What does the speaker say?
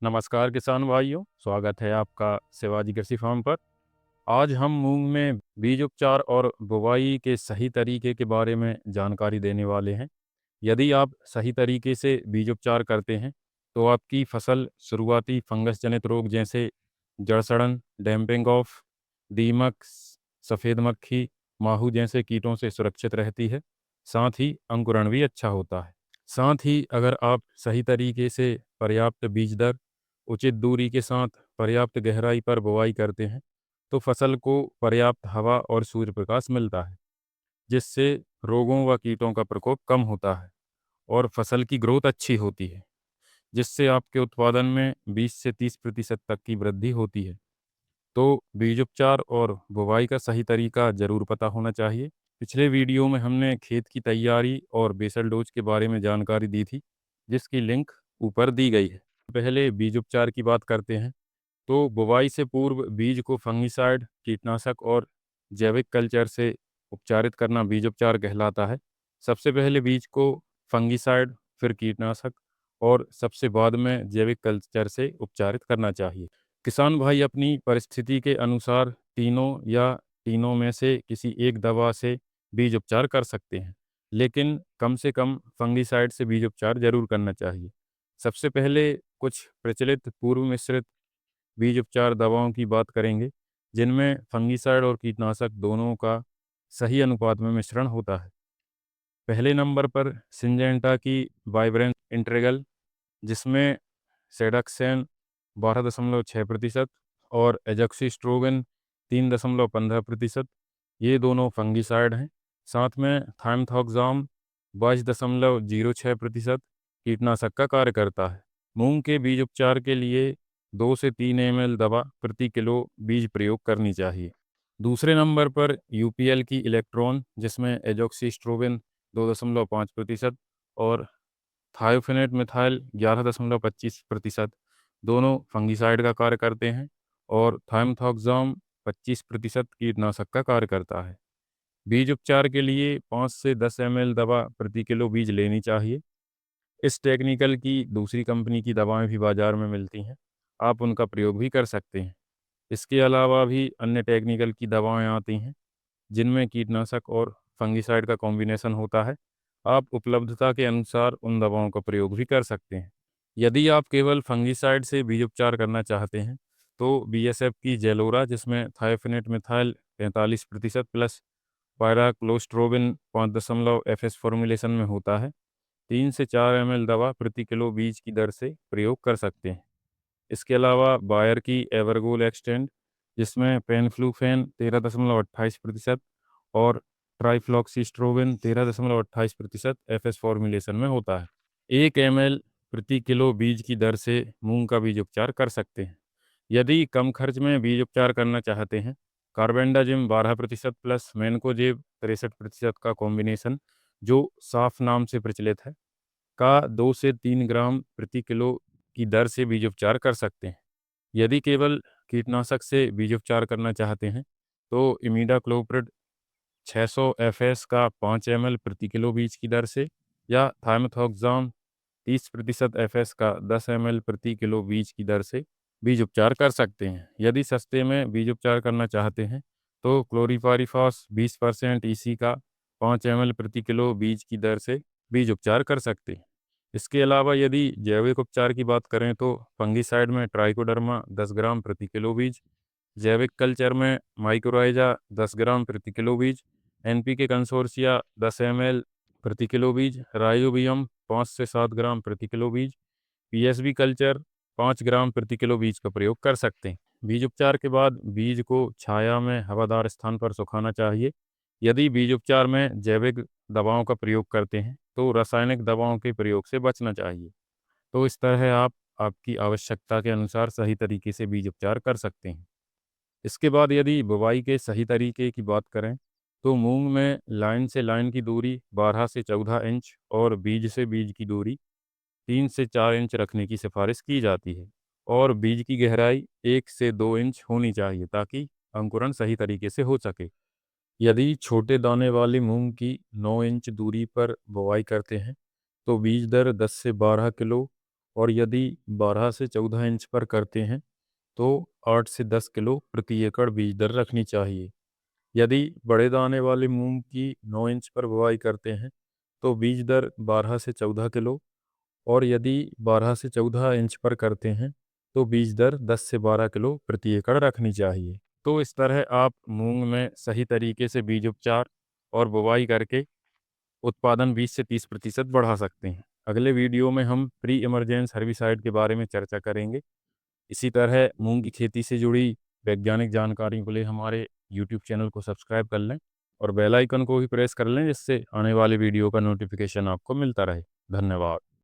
नमस्कार किसान भाइयों, स्वागत है आपका शिवाजी कृषि फार्म पर। आज हम मूंग में बीज उपचार और बुवाई के सही तरीके के बारे में जानकारी देने वाले हैं। यदि आप सही तरीके से बीज उपचार करते हैं तो आपकी फसल शुरुआती फंगस जनित रोग जैसे जड़ सड़न, डैम्पिंग ऑफ, दीमक, सफ़ेद मक्खी, माहू जैसे कीटों से सुरक्षित रहती है। साथ ही अंकुरण भी अच्छा होता है। साथ ही अगर आप सही तरीके से पर्याप्त बीज दर, उचित दूरी के साथ पर्याप्त गहराई पर बुवाई करते हैं तो फसल को पर्याप्त हवा और सूर्य प्रकाश मिलता है, जिससे रोगों व कीटों का प्रकोप कम होता है और फसल की ग्रोथ अच्छी होती है, जिससे आपके उत्पादन में 20 से 30% तक की वृद्धि होती है। तो बीज उपचार और बुवाई का सही तरीका ज़रूर पता होना चाहिए। पिछले वीडियो में हमने खेत की तैयारी और बेसल डोज के बारे में जानकारी दी थी, जिसकी लिंक ऊपर दी गई है। पहले बीज उपचार की बात करते हैं। तो बुवाई से पूर्व बीज को फंगिसाइड, कीटनाशक और जैविक कल्चर से उपचारित करना बीज उपचार कहलाता है। सबसे पहले बीज को फंगिसाइड, फिर कीटनाशक और सबसे बाद में जैविक कल्चर से उपचारित करना चाहिए। किसान भाई अपनी परिस्थिति के अनुसार तीनों में से किसी एक दवा से बीज उपचार कर सकते हैं, लेकिन कम से कम फंगिसाइड से बीज उपचार जरूर करना चाहिए। सबसे पहले कुछ प्रचलित पूर्व मिश्रित बीज उपचार दवाओं की बात करेंगे, जिनमें फंगिसाइड और कीटनाशक दोनों का सही अनुपात में मिश्रण होता है। पहले नंबर पर सिंजेंटा की वाइब्रेंट इंट्रेगल, जिसमें सेडाक्सेन 12.6% और एजोक्सिस्ट्रोबिन 3.15%, ये दोनों फंगिसाइड हैं। साथ में थाइमथॉक्साम 22.06% कीटनाशक का कार्य करता है। मूंग के बीज उपचार के लिए 2 से 3 ml दवा प्रति किलो बीज प्रयोग करनी चाहिए। दूसरे नंबर पर यूपीएल की इलेक्ट्रॉन, जिसमें एजोक्सिस्ट्रोबिन 2.5% और थायोफेनेट मिथाइल 11.25% दोनों फंगिसाइड का कार्य करते हैं और थाइमथॉक्साम 25% कीटनाशक का कार्य करता है। बीज उपचार के लिए 5 से 10 ml दवा प्रति किलो बीज लेनी चाहिए। इस टेक्निकल की दूसरी कंपनी की दवाएं भी बाजार में मिलती हैं, आप उनका प्रयोग भी कर सकते हैं। इसके अलावा भी अन्य टेक्निकल की दवाएं आती हैं, जिनमें कीटनाशक और फंगिसाइड का कॉम्बिनेशन होता है। आप उपलब्धता के अनुसार उन दवाओं का प्रयोग भी कर सकते हैं। यदि आप केवल फंगिसाइड से बीज उपचार करना चाहते हैं तो बीएसएफ की जेलोरा, जिसमें thiophanate methyl 45% plus pyraclostrobin 5 FS formulation में होता है, 3 से 4 ml दवा प्रति किलो बीज की दर से प्रयोग कर सकते हैं। इसके अलावा बायर की एवरगोल एक्सटेंड, जिसमें पेनफ्लूफेन 13.28% और ट्राइफ्लॉक्सीस्ट्रोबिन 13.28% एफएस फॉर्मुलेशन में होता है, 1 ml प्रति किलो बीज की दर से मूंग का बीज उपचार कर सकते हैं। यदि कम खर्च में बीज उपचार करना चाहते हैं, कार्बेंडाजिम 12% प्लस मैनकोजेब 63% का कॉम्बिनेशन, जो साफ नाम से प्रचलित है, का 2 से 3 ग्राम प्रति किलो की दर से बीज उपचार कर सकते हैं। यदि केवल कीटनाशक से बीज उपचार करना चाहते हैं तो इमीडाक्लोप्रिड 600 एफएस का 5 ml प्रति किलो बीज की दर से या थाइमथॉक्साम 30% एफएस का 10 ml प्रति किलो बीज की दर से बीज उपचार कर सकते हैं। यदि सस्ते में बीज उपचार करना चाहते हैं तो क्लोरीपारीफॉस 20% ईसी का 5 ml प्रति किलो बीज की दर से बीज उपचार कर सकते हैं। इसके अलावा यदि जैविक उपचार की बात करें तो फंगिसाइड में ट्राइकोडर्मा 10 ग्राम प्रति किलो बीज, जैविक कल्चर में माइक्रोराइजा 10 ग्राम प्रति किलो बीज, एनपीके कंसोर्सिया 10 ml प्रति किलो बीज, राइजोबियम 5 से 7 ग्राम प्रति किलो बीज, पीएसबी कल्चर 5 ग्राम प्रति किलो बीज का प्रयोग कर सकते हैं। बीज उपचार के बाद बीज को छाया में हवादार स्थान पर सुखाना चाहिए। यदि बीज उपचार में जैविक दवाओं का प्रयोग करते हैं तो रासायनिक दवाओं के प्रयोग से बचना चाहिए। तो इस तरह आप आपकी आवश्यकता के अनुसार सही तरीके से बीज उपचार कर सकते हैं। इसके बाद यदि बुवाई के सही तरीके की बात करें तो मूंग में लाइन से लाइन की दूरी 12 से 14 इंच और बीज से बीज की दूरी 3 से 4 इंच रखने की सिफारिश की जाती है और बीज की गहराई 1 से 2 इंच होनी चाहिए ताकि अंकुरण सही तरीके से हो सके। यदि छोटे दाने वाली मूंग की 9 इंच दूरी पर बुवाई करते हैं तो बीज दर 10 से 12 किलो और यदि 12 से 14 इंच पर करते हैं तो 8 से 10 किलो प्रति एकड़ बीज दर रखनी चाहिए। यदि बड़े दाने वाले मूंग की 9 इंच पर बुवाई करते हैं तो बीज दर 12 से 14 किलो, और यदि 12 से 14 इंच पर करते हैं तो बीज दर 10 से 12 किलो प्रति एकड़ रखनी चाहिए। तो इस तरह आप मूंग में सही तरीके से बीज उपचार और बुवाई करके उत्पादन 20 से 30% बढ़ा सकते हैं। अगले वीडियो में हम प्री इमरजेंस हर्बिसाइड के बारे में चर्चा करेंगे। इसी तरह मूंग की खेती से जुड़ी वैज्ञानिक जानकारी के लिए हमारे यूट्यूब चैनल को सब्सक्राइब कर लें और बेल आइकन को भी प्रेस कर लें, जिससे आने वाले वीडियो का नोटिफिकेशन आपको मिलता रहे। धन्यवाद।